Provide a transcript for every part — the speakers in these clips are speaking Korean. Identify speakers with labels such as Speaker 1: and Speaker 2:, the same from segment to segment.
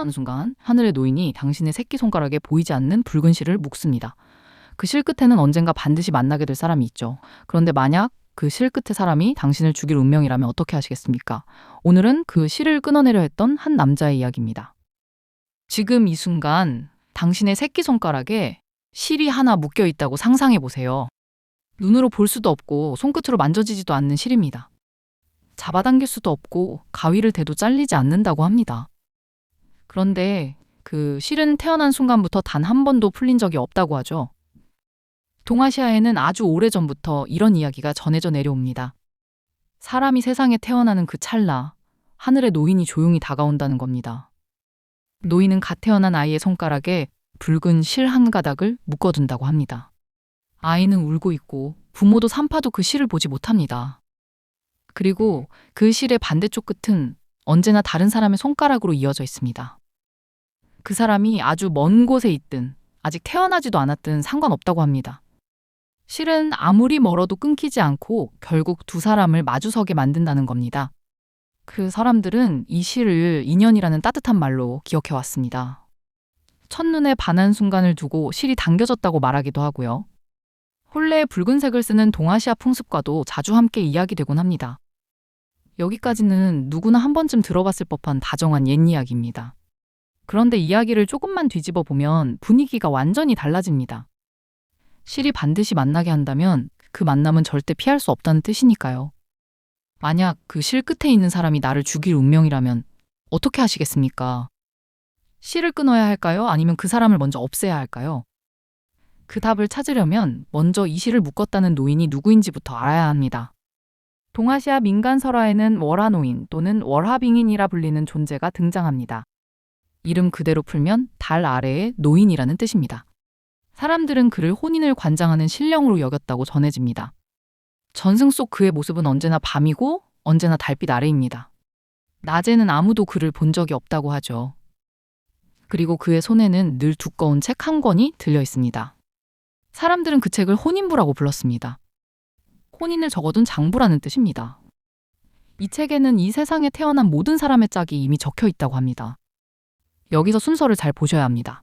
Speaker 1: 태어나는 순간 하늘의 노인이 당신의 새끼손가락에 보이지 않는 붉은 실을 묶습니다. 그 실 끝에는 언젠가 반드시 만나게 될 사람이 있죠. 그런데 만약 그 실 끝의 사람이 당신을 죽일 운명이라면 어떻게 하시겠습니까? 오늘은 그 실을 끊어내려 했던 한 남자의 이야기입니다. 지금 이 순간 당신의 새끼손가락에 실이 하나 묶여 있다고 상상해 보세요. 눈으로 볼 수도 없고 손끝으로 만져지지도 않는 실입니다. 잡아당길 수도 없고 가위를 대도 잘리지 않는다고 합니다. 그런데 그 실은 태어난 순간부터 단 한 번도 풀린 적이 없다고 하죠. 동아시아에는 아주 오래전부터 이런 이야기가 전해져 내려옵니다. 사람이 세상에 태어나는 그 찰나, 하늘의 노인이 조용히 다가온다는 겁니다. 노인은 갓 태어난 아이의 손가락에 붉은 실 한 가닥을 묶어둔다고 합니다. 아이는 울고 있고 부모도 산파도 그 실을 보지 못합니다. 그리고 그 실의 반대쪽 끝은 언제나 다른 사람의 손가락으로 이어져 있습니다. 그 사람이 아주 먼 곳에 있든 아직 태어나지도 않았든 상관없다고 합니다. 실은 아무리 멀어도 끊기지 않고 결국 두 사람을 마주서게 만든다는 겁니다. 그 사람들은 이 실을 인연이라는 따뜻한 말로 기억해 왔습니다. 첫눈에 반한 순간을 두고 실이 당겨졌다고 말하기도 하고요. 혼례의 붉은색을 쓰는 동아시아 풍습과도 자주 함께 이야기되곤 합니다. 여기까지는 누구나 한 번쯤 들어봤을 법한 다정한 옛 이야기입니다. 그런데 이야기를 조금만 뒤집어 보면 분위기가 완전히 달라집니다. 실이 반드시 만나게 한다면 그 만남은 절대 피할 수 없다는 뜻이니까요. 만약 그 실 끝에 있는 사람이 나를 죽일 운명이라면 어떻게 하시겠습니까? 실을 끊어야 할까요? 아니면 그 사람을 먼저 없애야 할까요? 그 답을 찾으려면 먼저 이 실을 묶었다는 노인이 누구인지부터 알아야 합니다. 동아시아 민간 설화에는 월화노인 또는 월화빙인이라 불리는 존재가 등장합니다. 이름 그대로 풀면 달 아래의 노인이라는 뜻입니다. 사람들은 그를 혼인을 관장하는 신령으로 여겼다고 전해집니다. 전승 속 그의 모습은 언제나 밤이고 언제나 달빛 아래입니다. 낮에는 아무도 그를 본 적이 없다고 하죠. 그리고 그의 손에는 늘 두꺼운 책 한 권이 들려 있습니다. 사람들은 그 책을 혼인부라고 불렀습니다. 혼인을 적어둔 장부라는 뜻입니다. 이 책에는 이 세상에 태어난 모든 사람의 짝이 이미 적혀 있다고 합니다. 여기서 순서를 잘 보셔야 합니다.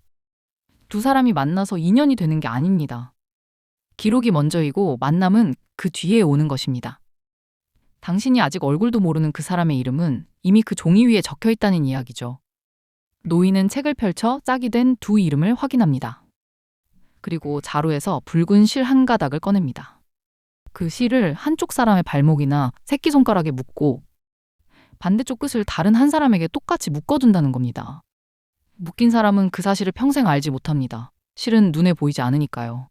Speaker 1: 두 사람이 만나서 인연이 되는 게 아닙니다. 기록이 먼저이고 만남은 그 뒤에 오는 것입니다. 당신이 아직 얼굴도 모르는 그 사람의 이름은 이미 그 종이 위에 적혀 있다는 이야기죠. 노인은 책을 펼쳐 짝이 된 두 이름을 확인합니다. 그리고 자루에서 붉은 실 한 가닥을 꺼냅니다. 그 실을 한쪽 사람의 발목이나 새끼손가락에 묶고 반대쪽 끝을 다른 한 사람에게 똑같이 묶어둔다는 겁니다. 묶인 사람은 그 사실을 평생 알지 못합니다. 실은 눈에 보이지 않으니까요.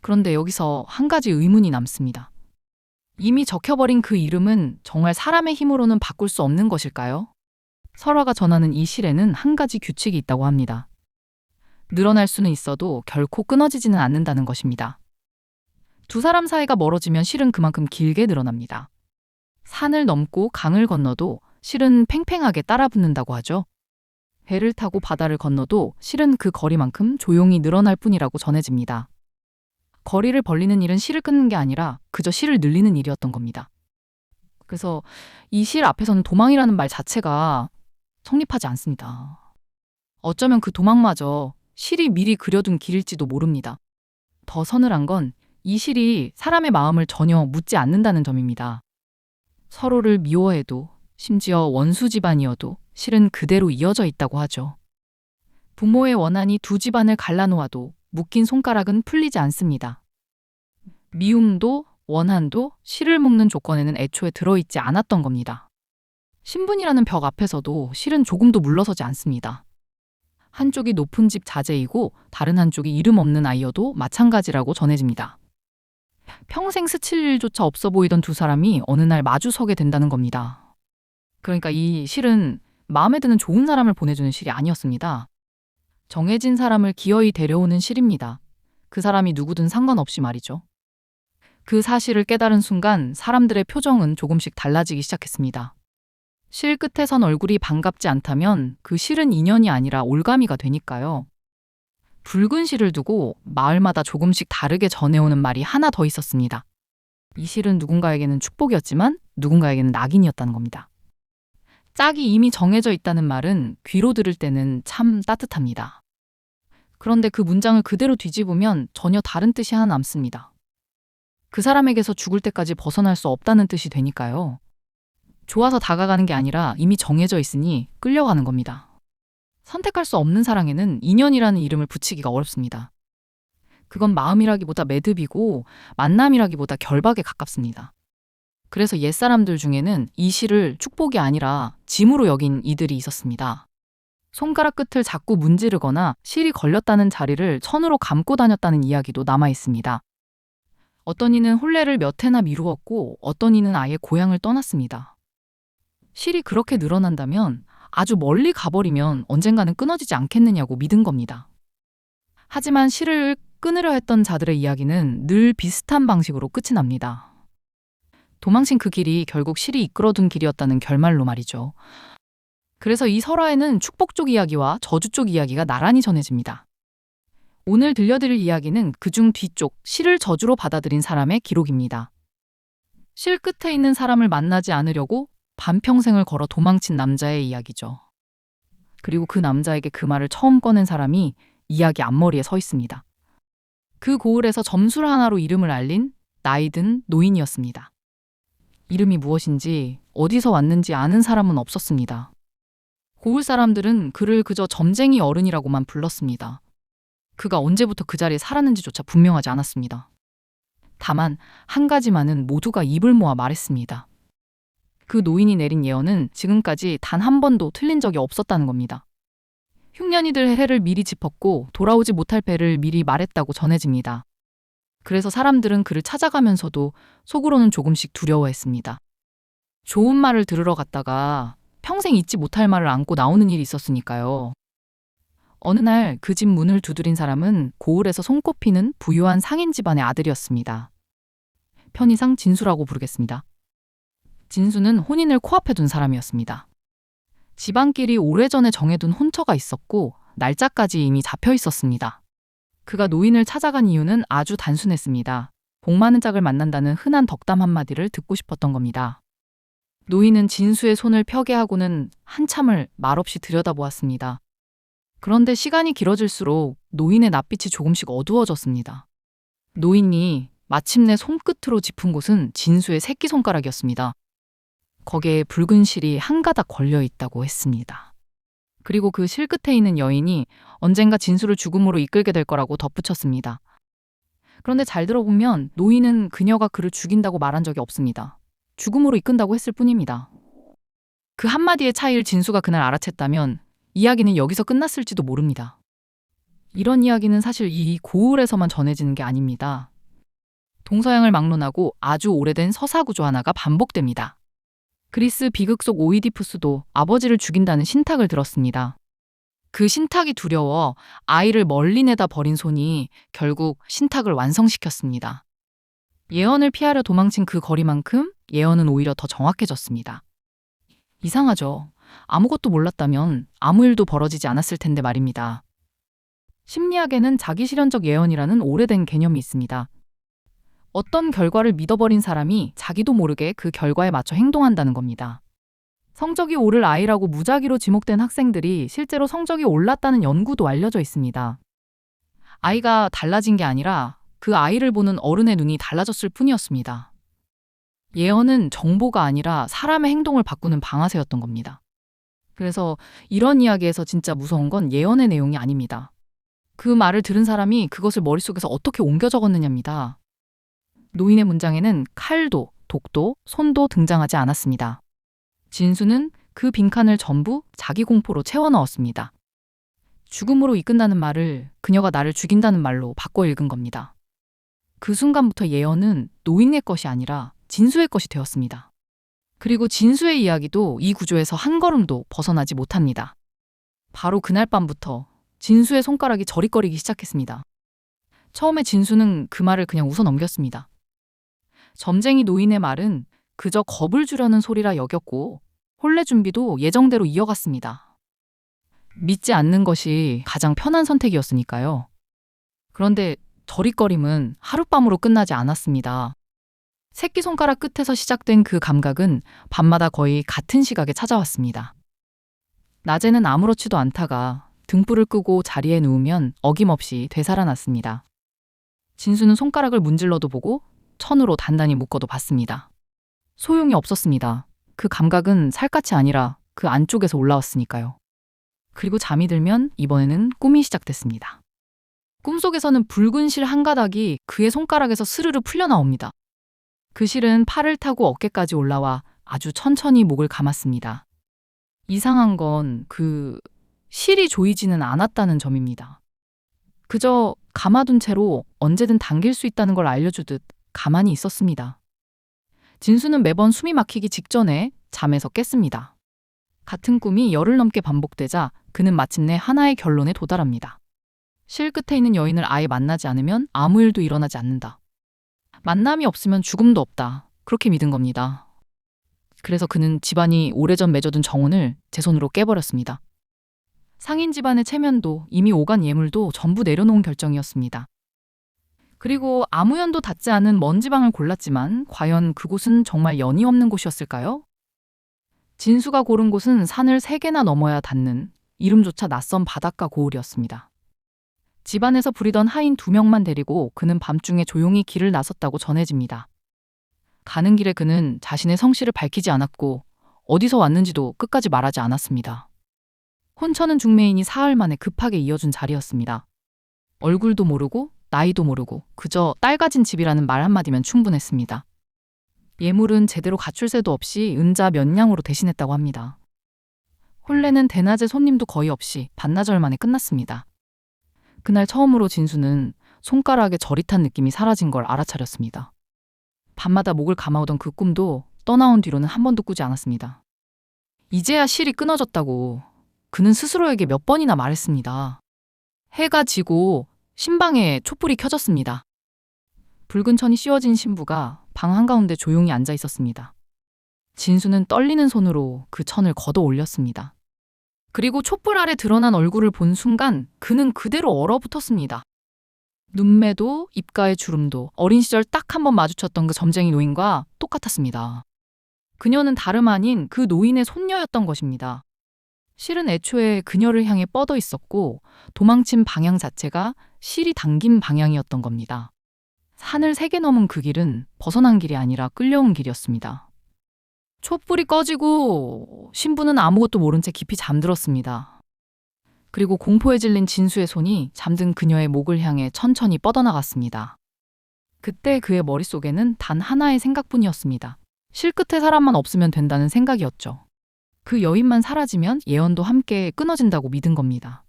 Speaker 1: 그런데 여기서 한 가지 의문이 남습니다. 이미 적혀버린 그 이름은 정말 사람의 힘으로는 바꿀 수 없는 것일까요? 설화가 전하는 이 실에는 한 가지 규칙이 있다고 합니다. 늘어날 수는 있어도 결코 끊어지지는 않는다는 것입니다. 두 사람 사이가 멀어지면 실은 그만큼 길게 늘어납니다. 산을 넘고 강을 건너도 실은 팽팽하게 따라붙는다고 하죠. 배를 타고 바다를 건너도 실은 그 거리만큼 조용히 늘어날 뿐이라고 전해집니다. 거리를 벌리는 일은 실을 끊는 게 아니라 그저 실을 늘리는 일이었던 겁니다. 그래서 이 실 앞에서는 도망이라는 말 자체가 성립하지 않습니다. 어쩌면 그 도망마저 실이 미리 그려둔 길일지도 모릅니다. 더 서늘한 건 이 실이 사람의 마음을 전혀 묻지 않는다는 점입니다. 서로를 미워해도 심지어 원수 집안이어도 실은 그대로 이어져 있다고 하죠. 부모의 원한이 두 집안을 갈라놓아도 묶인 손가락은 풀리지 않습니다. 미움도 원한도 실을 묶는 조건에는 애초에 들어있지 않았던 겁니다. 신분이라는 벽 앞에서도 실은 조금도 물러서지 않습니다. 한쪽이 높은 집 자제이고 다른 한쪽이 이름 없는 아이여도 마찬가지라고 전해집니다. 평생 스칠 일조차 없어 보이던 두 사람이 어느 날 마주서게 된다는 겁니다. 그러니까 이 실은 마음에 드는 좋은 사람을 보내주는 실이 아니었습니다. 정해진 사람을 기어이 데려오는 실입니다. 그 사람이 누구든 상관없이 말이죠. 그 사실을 깨달은 순간 사람들의 표정은 조금씩 달라지기 시작했습니다. 실 끝에 선 얼굴이 반갑지 않다면 그 실은 인연이 아니라 올가미가 되니까요. 붉은 실을 두고 마을마다 조금씩 다르게 전해오는 말이 하나 더 있었습니다. 이 실은 누군가에게는 축복이었지만 누군가에게는 낙인이었다는 겁니다. 짝이 이미 정해져 있다는 말은 귀로 들을 때는 참 따뜻합니다. 그런데 그 문장을 그대로 뒤집으면 전혀 다른 뜻이 하나 남습니다. 그 사람에게서 죽을 때까지 벗어날 수 없다는 뜻이 되니까요. 좋아서 다가가는 게 아니라 이미 정해져 있으니 끌려가는 겁니다. 선택할 수 없는 사랑에는 인연이라는 이름을 붙이기가 어렵습니다. 그건 마음이라기보다 매듭이고 만남이라기보다 결박에 가깝습니다. 그래서 옛사람들 중에는 이 시를 축복이 아니라 짐으로 여긴 이들이 있었습니다. 손가락 끝을 자꾸 문지르거나 실이 걸렸다는 자리를 천으로 감고 다녔다는 이야기도 남아 있습니다. 어떤 이는 혼례를 몇 해나 미루었고 어떤 이는 아예 고향을 떠났습니다. 실이 그렇게 늘어난다면 아주 멀리 가버리면 언젠가는 끊어지지 않겠느냐고 믿은 겁니다. 하지만 실을 끊으려 했던 자들의 이야기는 늘 비슷한 방식으로 끝이 납니다. 도망친 그 길이 결국 실이 이끌어둔 길이었다는 결말로 말이죠. 그래서 이 설화에는 축복 쪽 이야기와 저주 쪽 이야기가 나란히 전해집니다. 오늘 들려드릴 이야기는 그중 뒤쪽 실을 저주로 받아들인 사람의 기록입니다. 실 끝에 있는 사람을 만나지 않으려고 반평생을 걸어 도망친 남자의 이야기죠. 그리고 그 남자에게 그 말을 처음 꺼낸 사람이 이야기 앞머리에 서 있습니다. 그 고을에서 점술 하나로 이름을 알린 나이든 노인이었습니다. 이름이 무엇인지 어디서 왔는지 아는 사람은 없었습니다. 고을 사람들은 그를 그저 점쟁이 어른이라고만 불렀습니다. 그가 언제부터 그 자리에 살았는지조차 분명하지 않았습니다. 다만 한 가지만은 모두가 입을 모아 말했습니다. 그 노인이 내린 예언은 지금까지 단 한 번도 틀린 적이 없었다는 겁니다. 흉년이들 해를 미리 짚었고 돌아오지 못할 배를 미리 말했다고 전해집니다. 그래서 사람들은 그를 찾아가면서도 속으로는 조금씩 두려워했습니다. 좋은 말을 들으러 갔다가 평생 잊지 못할 말을 안고 나오는 일이 있었으니까요. 어느 날 그 집 문을 두드린 사람은 고을에서 손꼽히는 부유한 상인 집안의 아들이었습니다. 편의상 진수라고 부르겠습니다. 진수는 혼인을 코앞에 둔 사람이었습니다. 집안끼리 오래전에 정해둔 혼처가 있었고 날짜까지 이미 잡혀 있었습니다. 그가 노인을 찾아간 이유는 아주 단순했습니다. 복 많은 짝을 만난다는 흔한 덕담 한마디를 듣고 싶었던 겁니다. 노인은 진수의 손을 펴게 하고는 한참을 말없이 들여다보았습니다. 그런데 시간이 길어질수록 노인의 낯빛이 조금씩 어두워졌습니다. 노인이 마침내 손끝으로 짚은 곳은 진수의 새끼손가락이었습니다. 거기에 붉은 실이 한 가닥 걸려 있다고 했습니다. 그리고 그 실 끝에 있는 여인이 언젠가 진수를 죽음으로 이끌게 될 거라고 덧붙였습니다. 그런데 잘 들어보면 노인은 그녀가 그를 죽인다고 말한 적이 없습니다. 죽음으로 이끈다고 했을 뿐입니다. 그 한마디의 차이를 진수가 그날 알아챘다면 이야기는 여기서 끝났을지도 모릅니다. 이런 이야기는 사실 이 고을에서만 전해지는 게 아닙니다. 동서양을 막론하고 아주 오래된 서사구조 하나가 반복됩니다. 그리스 비극 속 오이디푸스도 아버지를 죽인다는 신탁을 들었습니다. 그 신탁이 두려워 아이를 멀리 내다 버린 손이 결국 신탁을 완성시켰습니다. 예언을 피하려 도망친 그 거리만큼 예언은 오히려 더 정확해졌습니다. 이상하죠. 아무것도 몰랐다면 아무 일도 벌어지지 않았을 텐데 말입니다. 심리학에는 자기실현적 예언이라는 오래된 개념이 있습니다. 어떤 결과를 믿어버린 사람이 자기도 모르게 그 결과에 맞춰 행동한다는 겁니다. 성적이 오를 아이라고 무작위로 지목된 학생들이 실제로 성적이 올랐다는 연구도 알려져 있습니다. 아이가 달라진 게 아니라 그 아이를 보는 어른의 눈이 달라졌을 뿐이었습니다. 예언은 정보가 아니라 사람의 행동을 바꾸는 방아쇠였던 겁니다. 그래서 이런 이야기에서 진짜 무서운 건 예언의 내용이 아닙니다. 그 말을 들은 사람이 그것을 머릿속에서 어떻게 옮겨 적었느냐입니다. 노인의 문장에는 칼도, 독도, 손도 등장하지 않았습니다. 진수는 그 빈칸을 전부 자기 공포로 채워 넣었습니다. 죽음으로 이끈다는 말을 그녀가 나를 죽인다는 말로 바꿔 읽은 겁니다. 그 순간부터 예언은 노인의 것이 아니라 진수의 것이 되었습니다. 그리고 진수의 이야기도 이 구조에서 한 걸음도 벗어나지 못합니다. 바로 그날 밤부터 진수의 손가락이 저릿거리기 시작했습니다. 처음에 진수는 그 말을 그냥 웃어 넘겼습니다. 점쟁이 노인의 말은 그저 겁을 주려는 소리라 여겼고 혼례 준비도 예정대로 이어갔습니다. 믿지 않는 것이 가장 편한 선택이었으니까요. 그런데 저릿거림은 하룻밤으로 끝나지 않았습니다. 새끼손가락 끝에서 시작된 그 감각은 밤마다 거의 같은 시각에 찾아왔습니다. 낮에는 아무렇지도 않다가 등불을 끄고 자리에 누우면 어김없이 되살아났습니다. 진수는 손가락을 문질러도 보고 천으로 단단히 묶어도 봤습니다. 소용이 없었습니다. 그 감각은 살갗이 아니라 그 안쪽에서 올라왔으니까요. 그리고 잠이 들면 이번에는 꿈이 시작됐습니다. 꿈속에서는 붉은 실 한 가닥이 그의 손가락에서 스르르 풀려나옵니다. 그 실은 팔을 타고 어깨까지 올라와 아주 천천히 목을 감았습니다. 이상한 건 그 실이 조이지는 않았다는 점입니다. 그저 감아둔 채로 언제든 당길 수 있다는 걸 알려주듯 가만히 있었습니다. 진수는 매번 숨이 막히기 직전에 잠에서 깼습니다. 같은 꿈이 열흘 넘게 반복되자 그는 마침내 하나의 결론에 도달합니다. 실 끝에 있는 여인을 아예 만나지 않으면 아무 일도 일어나지 않는다. 만남이 없으면 죽음도 없다. 그렇게 믿은 겁니다. 그래서 그는 집안이 오래전 맺어둔 정혼을 제 손으로 깨버렸습니다. 상인 집안의 체면도 이미 오간 예물도 전부 내려놓은 결정이었습니다. 그리고 아무 연도 닿지 않은 먼 지방을 골랐지만 과연 그곳은 정말 연이 없는 곳이었을까요? 진수가 고른 곳은 산을 3개나 넘어야 닿는 이름조차 낯선 바닷가 고을이었습니다. 집안에서 부리던 하인 2명만 데리고 그는 밤중에 조용히 길을 나섰다고 전해집니다. 가는 길에 그는 자신의 성씨를 밝히지 않았고 어디서 왔는지도 끝까지 말하지 않았습니다. 혼처는 중매인이 사흘 만에 급하게 이어준 자리였습니다. 얼굴도 모르고 나이도 모르고 그저 딸 가진 집이라는 말 한마디면 충분했습니다. 예물은 제대로 갖출 새도 없이 은자 몇 냥으로 대신했다고 합니다. 혼례는 대낮에 손님도 거의 없이 반나절 만에 끝났습니다. 그날 처음으로 진수는 손가락에 저릿한 느낌이 사라진 걸 알아차렸습니다. 밤마다 목을 감아오던 그 꿈도 떠나온 뒤로는 한 번도 꾸지 않았습니다. 이제야 실이 끊어졌다고 그는 스스로에게 몇 번이나 말했습니다. 해가 지고 신방에 촛불이 켜졌습니다. 붉은 천이 씌워진 신부가 방 한가운데 조용히 앉아 있었습니다. 진수는 떨리는 손으로 그 천을 걷어 올렸습니다. 그리고 촛불 아래 드러난 얼굴을 본 순간 그는 그대로 얼어붙었습니다. 눈매도 입가의 주름도 어린 시절 딱 한 번 마주쳤던 그 점쟁이 노인과 똑같았습니다. 그녀는 다름 아닌 그 노인의 손녀였던 것입니다. 실은 애초에 그녀를 향해 뻗어 있었고 도망친 방향 자체가 실이 당긴 방향이었던 겁니다. 산을 3개 넘은 그 길은 벗어난 길이 아니라 끌려온 길이었습니다. 촛불이 꺼지고 신부는 아무것도 모른 채 깊이 잠들었습니다. 그리고 공포에 질린 진수의 손이 잠든 그녀의 목을 향해 천천히 뻗어나갔습니다. 그때 그의 머릿속에는 단 하나의 생각뿐이었습니다. 실 끝에 사람만 없으면 된다는 생각이었죠. 그 여인만 사라지면 예언도 함께 끊어진다고 믿은 겁니다.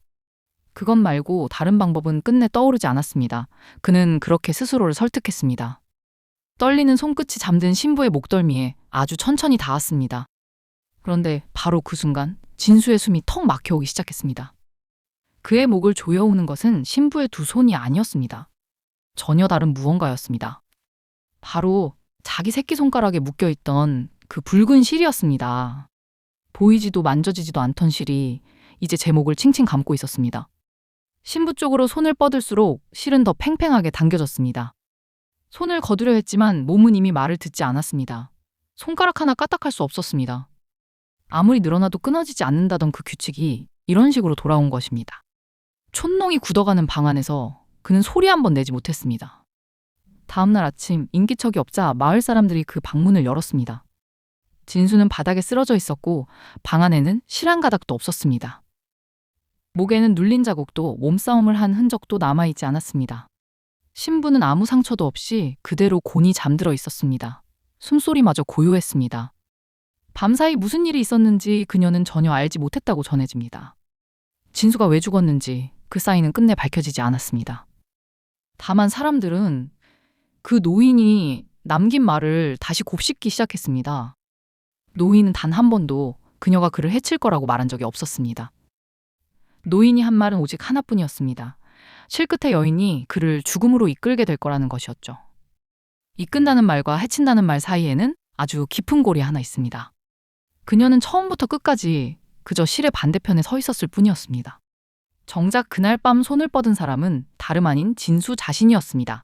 Speaker 1: 그것 말고 다른 방법은 끝내 떠오르지 않았습니다. 그는 그렇게 스스로를 설득했습니다. 떨리는 손끝이 잠든 신부의 목덜미에 아주 천천히 닿았습니다. 그런데 바로 그 순간 진수의 숨이 턱 막혀오기 시작했습니다. 그의 목을 조여오는 것은 신부의 2 손이 아니었습니다. 전혀 다른 무언가였습니다. 바로 자기 새끼손가락에 묶여있던 그 붉은 실이었습니다. 보이지도 만져지지도 않던 실이 이제 제 목을 칭칭 감고 있었습니다. 신부 쪽으로 손을 뻗을수록 실은 더 팽팽하게 당겨졌습니다. 손을 거두려 했지만 몸은 이미 말을 듣지 않았습니다. 손가락 하나 까딱할 수 없었습니다. 아무리 늘어나도 끊어지지 않는다던 그 규칙이 이런 식으로 돌아온 것입니다. 촌농이 굳어가는 방 안에서 그는 소리 한 번 내지 못했습니다. 다음날 아침 인기척이 없자 마을 사람들이 그 방문을 열었습니다. 진수는 바닥에 쓰러져 있었고 방 안에는 실 한 가닥도 없었습니다. 목에는 눌린 자국도 몸싸움을 한 흔적도 남아있지 않았습니다. 신부는 아무 상처도 없이 그대로 곤히 잠들어 있었습니다. 숨소리마저 고요했습니다. 밤사이 무슨 일이 있었는지 그녀는 전혀 알지 못했다고 전해집니다. 진수가 왜 죽었는지 그 사이는 끝내 밝혀지지 않았습니다. 다만 사람들은 그 노인이 남긴 말을 다시 곱씹기 시작했습니다. 노인은 단 한 번도 그녀가 그를 해칠 거라고 말한 적이 없었습니다. 노인이 한 말은 오직 하나뿐이었습니다. 실끝의 여인이 그를 죽음으로 이끌게 될 거라는 것이었죠. 이끈다는 말과 해친다는 말 사이에는 아주 깊은 골이 하나 있습니다. 그녀는 처음부터 끝까지 그저 실의 반대편에 서 있었을 뿐이었습니다. 정작 그날 밤 손을 뻗은 사람은 다름 아닌 진수 자신이었습니다.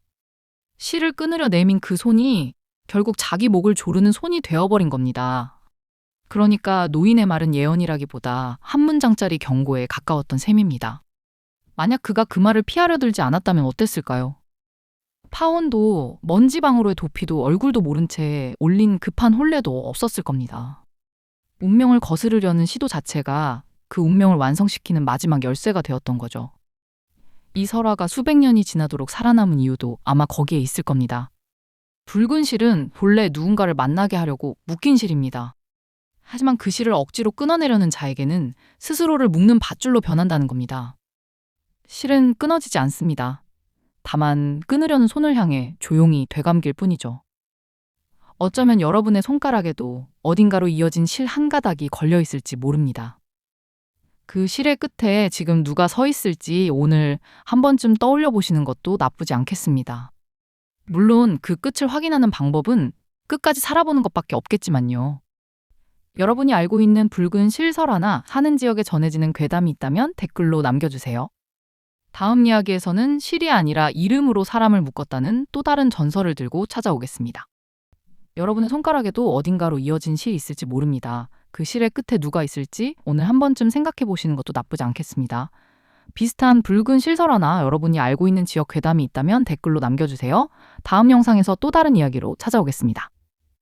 Speaker 1: 실을 끊으려 내민 그 손이 결국 자기 목을 조르는 손이 되어버린 겁니다. 그러니까 노인의 말은 예언이라기보다 한 문장짜리 경고에 가까웠던 셈입니다. 만약 그가 그 말을 피하려 들지 않았다면 어땠을까요? 파혼도 먼지방울의 도피도 얼굴도 모른 채 올린 급한 혼례도 없었을 겁니다. 운명을 거스르려는 시도 자체가 그 운명을 완성시키는 마지막 열쇠가 되었던 거죠. 이 설화가 수백 년이 지나도록 살아남은 이유도 아마 거기에 있을 겁니다. 붉은 실은 본래 누군가를 만나게 하려고 묶인 실입니다. 하지만 그 실을 억지로 끊어내려는 자에게는 스스로를 묶는 밧줄로 변한다는 겁니다. 실은 끊어지지 않습니다. 다만 끊으려는 손을 향해 조용히 되감길 뿐이죠. 어쩌면 여러분의 손가락에도 어딘가로 이어진 실 한 가닥이 걸려 있을지 모릅니다. 그 실의 끝에 지금 누가 서 있을지 오늘 한 번쯤 떠올려 보시는 것도 나쁘지 않겠습니다. 물론 그 끝을 확인하는 방법은 끝까지 살아보는 것밖에 없겠지만요. 여러분이 알고 있는 붉은 실설화나 사는 지역에 전해지는 괴담이 있다면 댓글로 남겨주세요. 다음 이야기에서는 실이 아니라 이름으로 사람을 묶었다는 또 다른 전설을 들고 찾아오겠습니다. 여러분의 손가락에도 어딘가로 이어진 실이 있을지 모릅니다. 그 실의 끝에 누가 있을지 오늘 한 번쯤 생각해 보시는 것도 나쁘지 않겠습니다. 비슷한 붉은 실설화나 여러분이 알고 있는 지역 괴담이 있다면 댓글로 남겨주세요. 다음 영상에서 또 다른 이야기로 찾아오겠습니다.